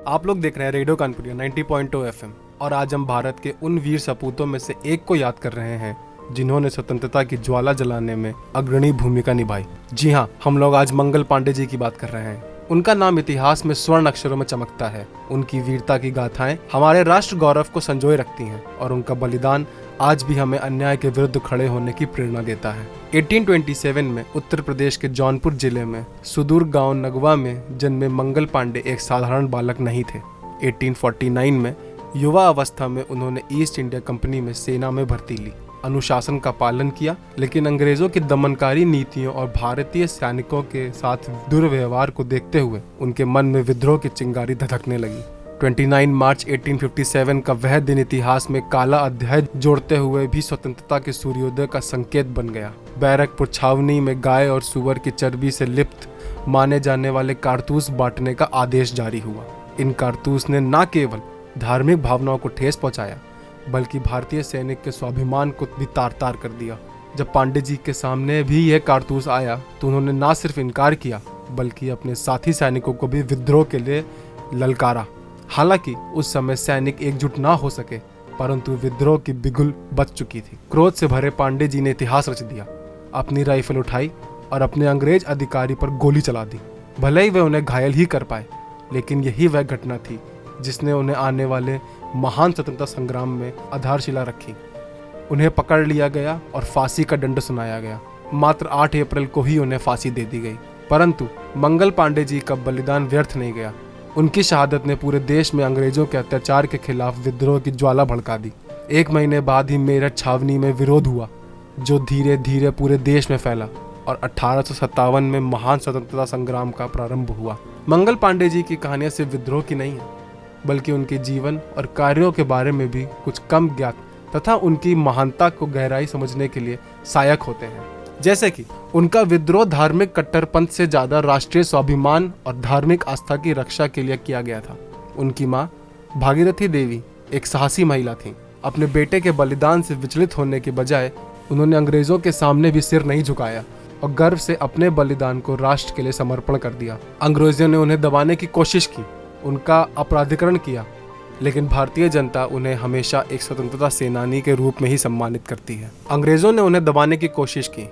आप लोग देख रहे हैं रेडियो कानपुरिया 90.2 FM और आज हम भारत के उन वीर सपूतों में से एक को याद कर रहे हैं जिन्होंने स्वतंत्रता की ज्वाला जलाने में अग्रणी भूमिका निभाई। जी हाँ, हम लोग आज मंगल पांडे जी की बात कर रहे हैं। उनका नाम इतिहास में स्वर्ण अक्षरों में चमकता है। उनकी वीरता की गाथाएं हमारे राष्ट्र गौरव को संजोए रखती हैं और उनका बलिदान आज भी हमें अन्याय के विरुद्ध खड़े होने की प्रेरणा देता है। 1827 में उत्तर प्रदेश के जौनपुर जिले में सुदूर गांव नगवा में जन्मे मंगल पांडे एक साधारण बालक नहीं थे। 1849 में युवा अवस्था में उन्होंने ईस्ट इंडिया कंपनी में सेना में भर्ती ली। अनुशासन का पालन किया, लेकिन अंग्रेजों की दमनकारी नीतियों और भारतीय सैनिकों के साथ दुर्व्यवहार को देखते हुए उनके मन में विद्रोह की चिंगारी धधकने लगी। 29 मार्च 1857 का वह दिन इतिहास में काला अध्याय जोड़ते हुए भी स्वतंत्रता के सूर्योदय का संकेत बन गया। बैरकपुर छावनी में गाय और सुअर की चर्बी से लिप्त माने जाने वाले कारतूस बांटने का आदेश जारी हुआ। इन कारतूस ने न केवल धार्मिक भावनाओं को ठेस पहुंचाया, बल्कि भारतीय सैनिक के स्वाभिमान को भी तार तार कर दिया। जब पांडे जी के सामने भी यह कारतूस आया तो उन्होंने न सिर्फ इनकार किया, बल्कि अपने साथी सैनिकों को भी विद्रोह के लिए ललकारा। हालांकि उस समय सैनिक एकजुट ना हो सके, परंतु विद्रोह की बिगुल बच चुकी थी। क्रोध से भरे पांडे जी ने इतिहास रच दिया। अपनी राइफल उठाई और अपने अंग्रेज अधिकारी पर गोली चला दी। भले ही वे उन्हें घायल ही कर पाए, लेकिन यही वह घटना थी जिसने उन्हें आने वाले महान स्वतंत्रता संग्राम में आधारशिला रखी। उन्हें पकड़ लिया गया और फांसी का दंड सुनाया गया। मात्र 8 अप्रैल को ही उन्हें फांसी दे दी गई। परंतु मंगल पांडे जी का बलिदान व्यर्थ नहीं गया। उनकी शहादत ने पूरे देश में अंग्रेजों के अत्याचार के खिलाफ विद्रोह की ज्वाला भड़का दी। 1 महीने बाद ही मेरठ छावनी में विरोध हुआ, जो धीरे धीरे पूरे देश में फैला और 1857 में महान स्वतंत्रता संग्राम का प्रारंभ हुआ। मंगल पांडे जी की कहानियां सिर्फ विद्रोह की नहीं है, बल्कि उनके जीवन और कार्यों के बारे में भी कुछ कम ज्ञात तथा उनकी महानता को गहराई समझने के लिए सहायक होते हैं। जैसे कि उनका विद्रोह धार्मिक कट्टरपंथ से ज्यादा राष्ट्रीय स्वाभिमान और धार्मिक आस्था की रक्षा के लिए किया गया था। उनकी मां भागीरथी देवी एक साहसी महिला थी। अपने बेटे के बलिदान से विचलित होने के बजाय उन्होंने अंग्रेजों के सामने भी सिर नहीं झुकाया और गर्व से अपने बलिदान को राष्ट्र के लिए समर्पण कर दिया। अंग्रेजों ने उन्हें दबाने की कोशिश की, उनका अपराधीकरण किया, लेकिन भारतीय जनता उन्हें हमेशा एक स्वतंत्रता सेनानी के रूप में ही सम्मानित करती है। अंग्रेजों ने उन्हें दबाने की कोशिश की,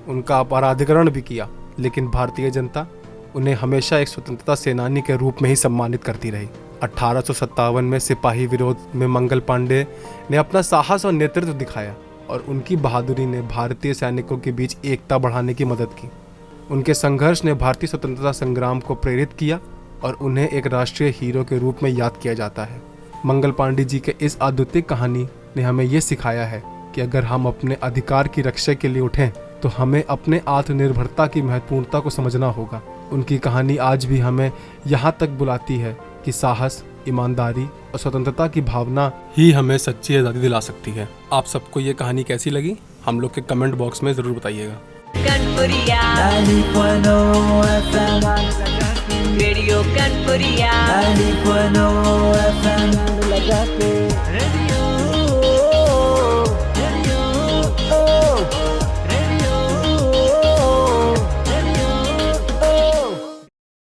उनका अपराधीकरण भी किया, लेकिन भारतीय जनता उन्हें हमेशा एक स्वतंत्रता सेनानी के रूप में ही सम्मानित करती रही। 1857 में सिपाही विरोध में मंगल पांडे ने अपना साहस और नेतृत्व दिखाया और उनकी बहादुरी ने भारतीय सैनिकों के बीच एकता बढ़ाने की मदद की। उनके संघर्ष ने भारतीय स्वतंत्रता संग्राम को प्रेरित किया और उन्हें एक राष्ट्रीय हीरो के रूप में याद किया जाता है। मंगल पांडे जी के इस अद्वितीय कहानी ने हमें यह सिखाया है कि अगर हम अपने अधिकार की रक्षा के लिए उठें तो हमें अपने आत्मनिर्भरता की महत्वपूर्णता को समझना होगा। उनकी कहानी आज भी हमें यहाँ तक बुलाती है कि साहस, ईमानदारी और स्वतंत्रता की भावना ही हमें सच्ची आज़ादी दिला सकती है। आप सबको ये कहानी कैसी लगी, हम लोग के कमेंट बॉक्स में ज़रूर बताइएगा। Radio कानपुरिया 90.0 FM